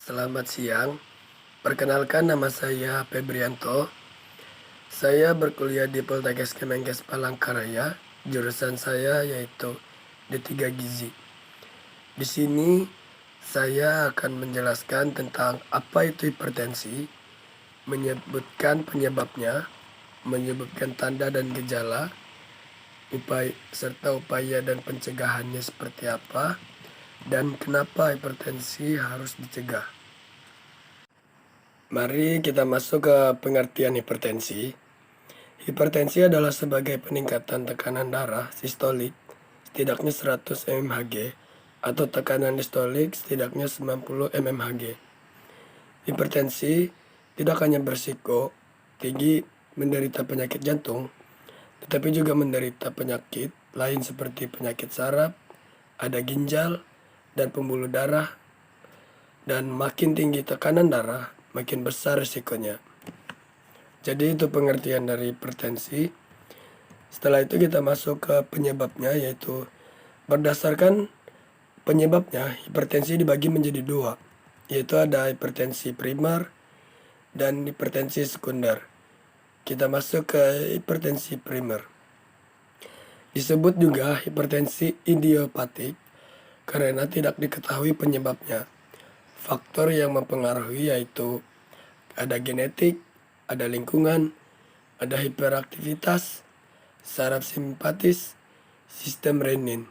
Selamat siang, perkenalkan nama saya Febrianto. Saya berkuliah di Poltekkes Kemenkes Palangkaraya. Jurusan saya yaitu D3 Gizi. Di sini saya akan menjelaskan tentang apa itu hipertensi, menyebutkan penyebabnya, menyebutkan tanda dan gejala, serta upaya dan pencegahannya seperti apa, dan kenapa hipertensi harus dicegah. Mari kita masuk ke pengertian hipertensi. Hipertensi adalah sebagai peningkatan tekanan darah sistolik setidaknya 100 mmHg atau tekanan distolik setidaknya 90 mmHg. Hipertensi tidak hanya berisiko tinggi menderita penyakit jantung, tetapi juga menderita penyakit lain seperti penyakit saraf, ada ginjal, dan pembuluh darah. Dan makin tinggi tekanan darah, makin besar risikonya. Jadi itu pengertian dari hipertensi. Setelah itu kita masuk ke penyebabnya, yaitu berdasarkan penyebabnya hipertensi dibagi menjadi dua, yaitu ada hipertensi primer dan hipertensi sekunder. Kita masuk ke hipertensi primer. Disebut juga hipertensi idiopatik karena tidak diketahui penyebabnya. Faktor yang mempengaruhi yaitu ada genetik, ada lingkungan, ada hiperaktivitas, saraf simpatis, sistem renin,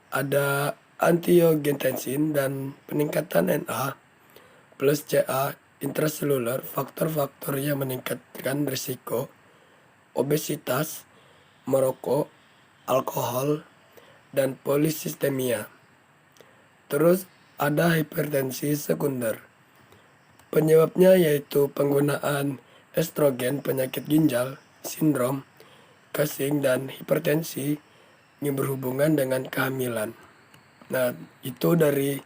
ada angiotensin dan peningkatan Na plus Ca intraseluler, faktor-faktor yang meningkatkan risiko obesitas, merokok, alkohol, dan polisistemia. Terus ada hipertensi sekunder. Penyebabnya yaitu penggunaan estrogen, penyakit ginjal, sindrom, Cushing, dan hipertensi yang berhubungan dengan kehamilan. Nah, itu dari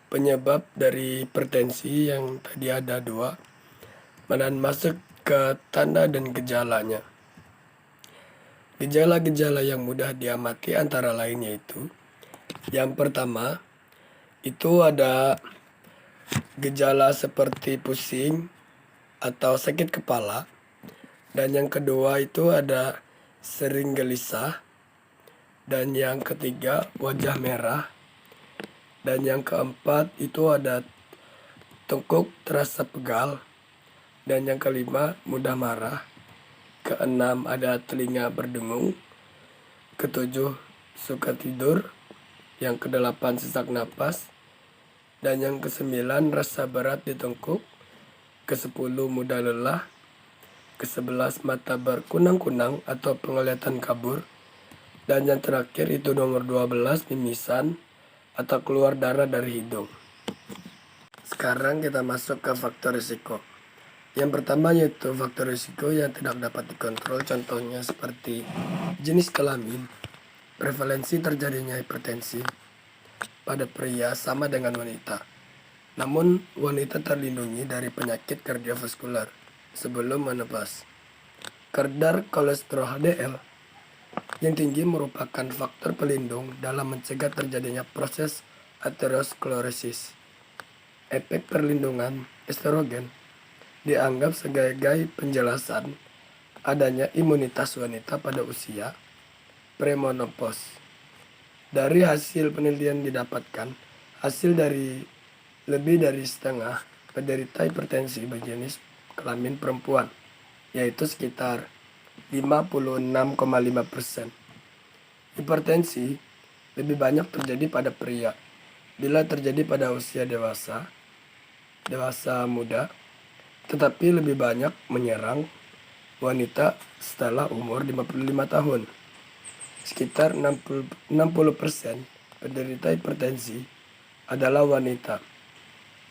penyebab dari hipertensi yang tadi ada dua. Dan masuk ke tanda dan gejalanya. Gejala-gejala yang mudah diamati antara lain yaitu yang pertama, itu ada gejala seperti pusing atau sakit kepala. Dan yang kedua itu ada sering gelisah. Dan yang ketiga wajah merah. Dan yang keempat itu ada tengkuk terasa pegal. Dan yang kelima mudah marah. Keenam ada telinga berdengung. Ketujuh suka tidur. Yang kedelapan sesak napas. Dan yang kesembilan rasa berat di tengkuk. Kesepuluh mudah lelah. Kesebelas mata berkunang-kunang atau penglihatan kabur. Dan yang terakhir itu nomor 12 mimisan atau keluar darah dari hidung. Sekarang kita masuk ke faktor risiko. Yang pertama yaitu faktor risiko yang tidak dapat dikontrol, contohnya seperti jenis kelamin, prevalensi terjadinya hipertensi pada pria sama dengan wanita. Namun wanita terlindungi dari penyakit kardiovaskular sebelum menopause. Kadar kolesterol HDL yang tinggi merupakan faktor pelindung dalam mencegah terjadinya proses aterosklerosis. Efek perlindungan estrogen dianggap sebagai penjelasan adanya imunitas wanita pada usia premenopause. Dari hasil penelitian didapatkan, hasil dari lebih dari setengah penderita hipertensi berjenis kelamin perempuan, yaitu sekitar 56,5%. Hipertensi lebih banyak terjadi pada pria. Bila terjadi pada usia dewasa muda, tetapi lebih banyak menyerang wanita setelah umur 55 tahun. Sekitar 60% penderita hipertensi adalah wanita.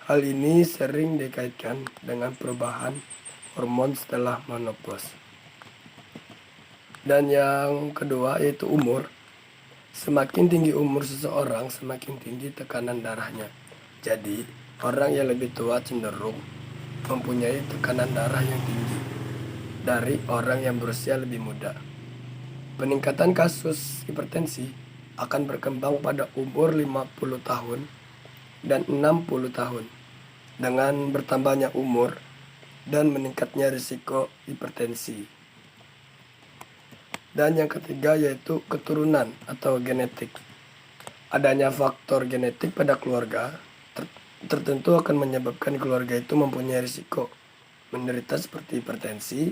Hal ini sering dikaitkan dengan perubahan hormon setelah menopause. Dan yang kedua yaitu umur. Semakin tinggi umur seseorang, semakin tinggi tekanan darahnya. Jadi, orang yang lebih tua cenderung mempunyai tekanan darah yang tinggi dari orang yang berusia lebih muda. Peningkatan kasus hipertensi akan berkembang pada umur 50 tahun dan 60 tahun. Dengan bertambahnya umur dan meningkatnya risiko hipertensi. Dan yang ketiga yaitu keturunan atau genetik. Adanya faktor genetik pada keluarga tertentu akan menyebabkan keluarga itu mempunyai risiko menderita seperti hipertensi.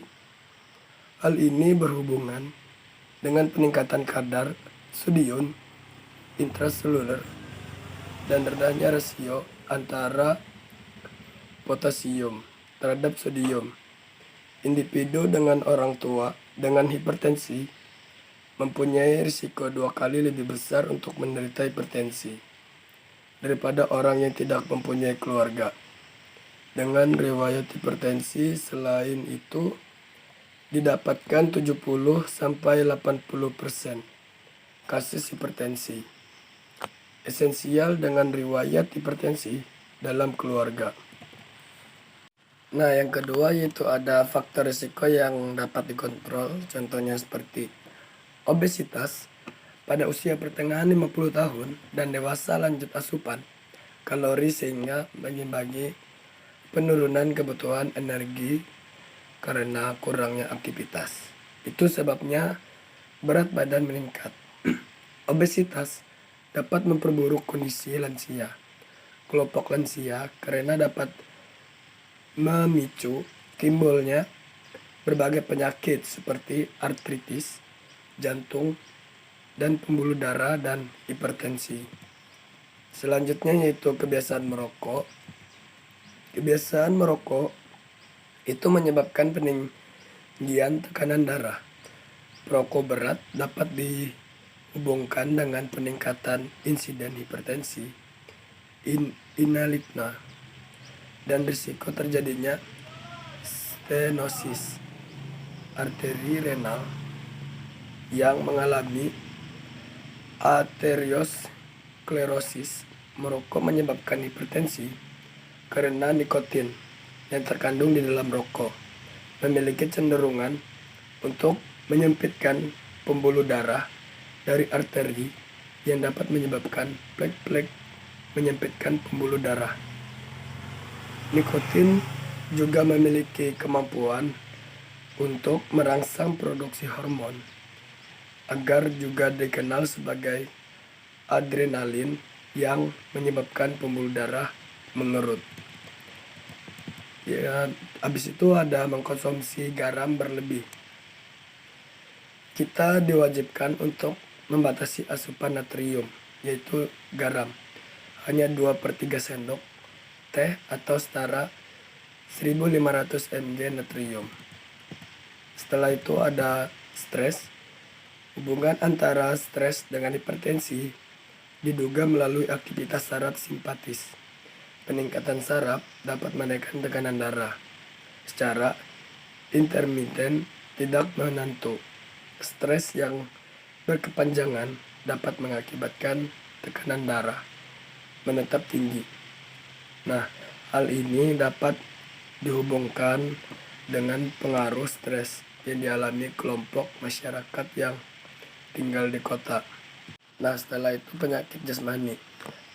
Hal ini berhubungan dengan peningkatan kadar sodium intraseluler dan rendahnya rasio antara potasium terhadap sodium. Individu dengan orang tua dengan hipertensi mempunyai risiko 2 kali lebih besar untuk menderita hipertensi daripada orang yang tidak mempunyai keluarga dengan riwayat hipertensi. Selain itu, didapatkan 70-80% kasus hipertensi esensial dengan riwayat hipertensi dalam keluarga. Nah, yang kedua yaitu ada faktor risiko yang dapat dikontrol, contohnya seperti obesitas pada usia pertengahan 50 tahun dan dewasa lanjut asupan kalori sehingga mengimbangi penurunan kebutuhan energi karena kurangnya aktivitas. Itu sebabnya berat badan meningkat. Obesitas dapat memperburuk kondisi lansia. Kelompok lansia karena dapat memicu timbulnya berbagai penyakit seperti artritis, jantung, dan pembuluh darah dan hipertensi. Selanjutnya yaitu kebiasaan merokok. Kebiasaan merokok itu menyebabkan peninggian tekanan darah. Perokok berat dapat dihubungkan dengan peningkatan insiden hipertensi, inalitna, dan risiko terjadinya stenosis arteri renal yang mengalami arteriosklerosis. Merokok menyebabkan hipertensi karena nikotin yang terkandung di dalam rokok memiliki cenderungan untuk menyempitkan pembuluh darah dari arteri yang dapat menyebabkan plek-plek menyempitkan pembuluh darah. Nikotin juga memiliki kemampuan untuk merangsang produksi hormon agar juga dikenal sebagai adrenalin yang menyebabkan pembuluh darah mengerut. Ya, habis itu ada mengkonsumsi garam berlebih. Kita diwajibkan untuk membatasi asupan natrium, yaitu garam, hanya 2/3 sendok teh atau setara 1500 mg natrium. Setelah itu ada stres. Hubungan antara stres dengan hipertensi diduga melalui aktivitas saraf simpatis. Peningkatan saraf dapat menaikkan tekanan darah secara intermiten tidak menentu. Stres yang berkepanjangan dapat mengakibatkan tekanan darah menetap tinggi. Nah, hal ini dapat dihubungkan dengan pengaruh stres yang dialami kelompok masyarakat yang tinggal di kota. Nah, setelah itu penyakit jasmani.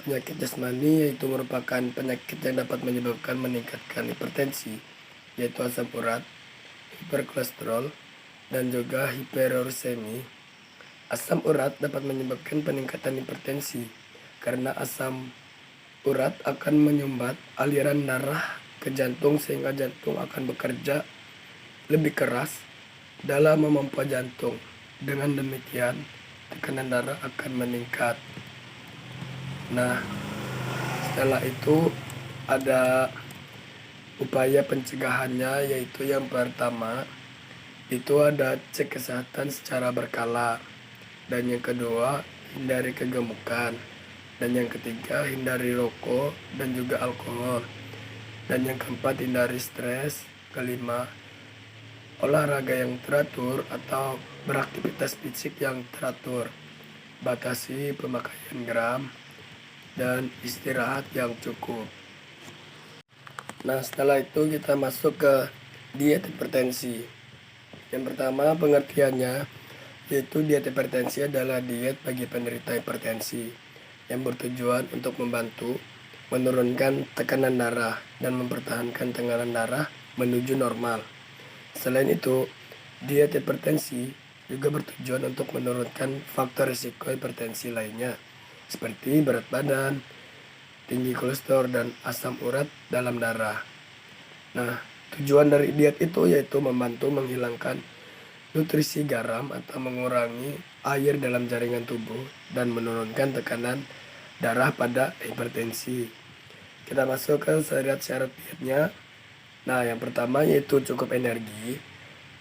Penyakit jasmani yaitu merupakan penyakit yang dapat menyebabkan meningkatkan hipertensi, yaitu asam urat, hiperkolesterol, dan juga hiperurosemi. Asam urat dapat menyebabkan peningkatan hipertensi karena asam urat akan menyumbat aliran darah ke jantung sehingga jantung akan bekerja lebih keras dalam memompa jantung. Dengan demikian, tekanan darah akan meningkat. Nah, setelah itu ada upaya pencegahannya, yaitu yang pertama itu ada cek kesehatan secara berkala, dan yang kedua hindari kegemukan, dan yang ketiga hindari rokok dan juga alkohol, dan yang keempat hindari stres, kelima olahraga yang teratur atau beraktivitas fisik yang teratur, batasi pemakaian garam, dan istirahat yang cukup. Nah, setelah itu kita masuk ke diet hipertensi. Yang pertama pengertiannya yaitu diet hipertensi adalah diet bagi penderita hipertensi yang bertujuan untuk membantu menurunkan tekanan darah dan mempertahankan tekanan darah menuju normal. Selain itu, diet hipertensi juga bertujuan untuk menurunkan faktor risiko hipertensi lainnya, seperti berat badan, tinggi kolesterol, dan asam urat dalam darah. Nah, tujuan dari diet itu yaitu membantu menghilangkan nutrisi garam atau mengurangi air dalam jaringan tubuh dan menurunkan tekanan darah pada hipertensi. Kita masuk ke syarat-syarat dietnya. Nah, yang pertama yaitu cukup energi,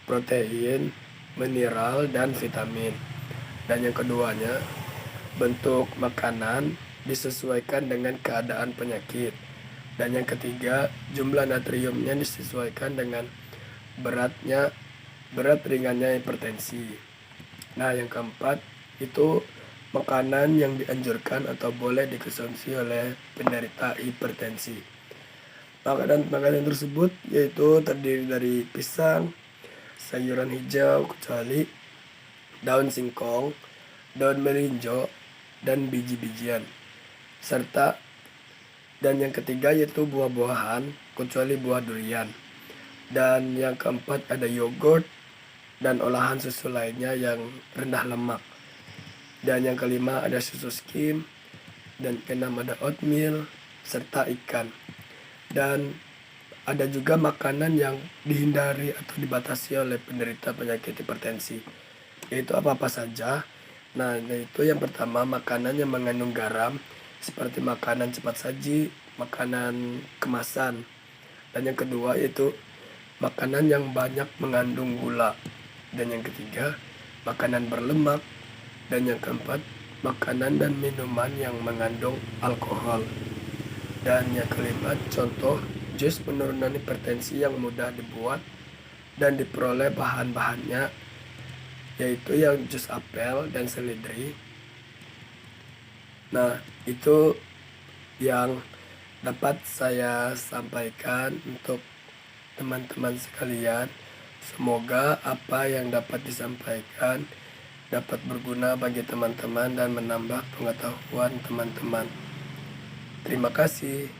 protein, mineral, dan vitamin. Dan yang keduanya, bentuk makanan disesuaikan dengan keadaan penyakit. Dan yang ketiga, jumlah natriumnya disesuaikan dengan berat ringannya hipertensi. Nah, yang keempat itu makanan yang dianjurkan atau boleh dikonsumsi oleh penderita hipertensi. Makanan tersebut yaitu terdiri dari pisang, sayuran hijau kecuali daun singkong, daun melinjo, dan biji-bijian. Dan yang ketiga yaitu buah-buahan kecuali buah durian. Dan yang keempat ada yogurt dan olahan susu lainnya yang rendah lemak. Dan yang kelima ada susu skim, dan keenam ada oatmeal serta ikan. Dan ada juga makanan yang dihindari atau dibatasi oleh penderita penyakit hipertensi, yaitu apa-apa saja. Nah, yaitu yang pertama makanan yang mengandung garam, seperti makanan cepat saji, makanan kemasan. Dan yang kedua yaitu makanan yang banyak mengandung gula. Dan yang ketiga, makanan berlemak. Dan yang keempat, makanan dan minuman yang mengandung alkohol. Dan yang kelima, contoh jus penurunan hipertensi yang mudah dibuat dan diperoleh bahan-bahannya, yaitu yang jus apel dan seledri. Nah, itu yang dapat saya sampaikan untuk teman-teman sekalian. Semoga apa yang dapat disampaikan dapat berguna bagi teman-teman dan menambah pengetahuan teman-teman. Terima kasih.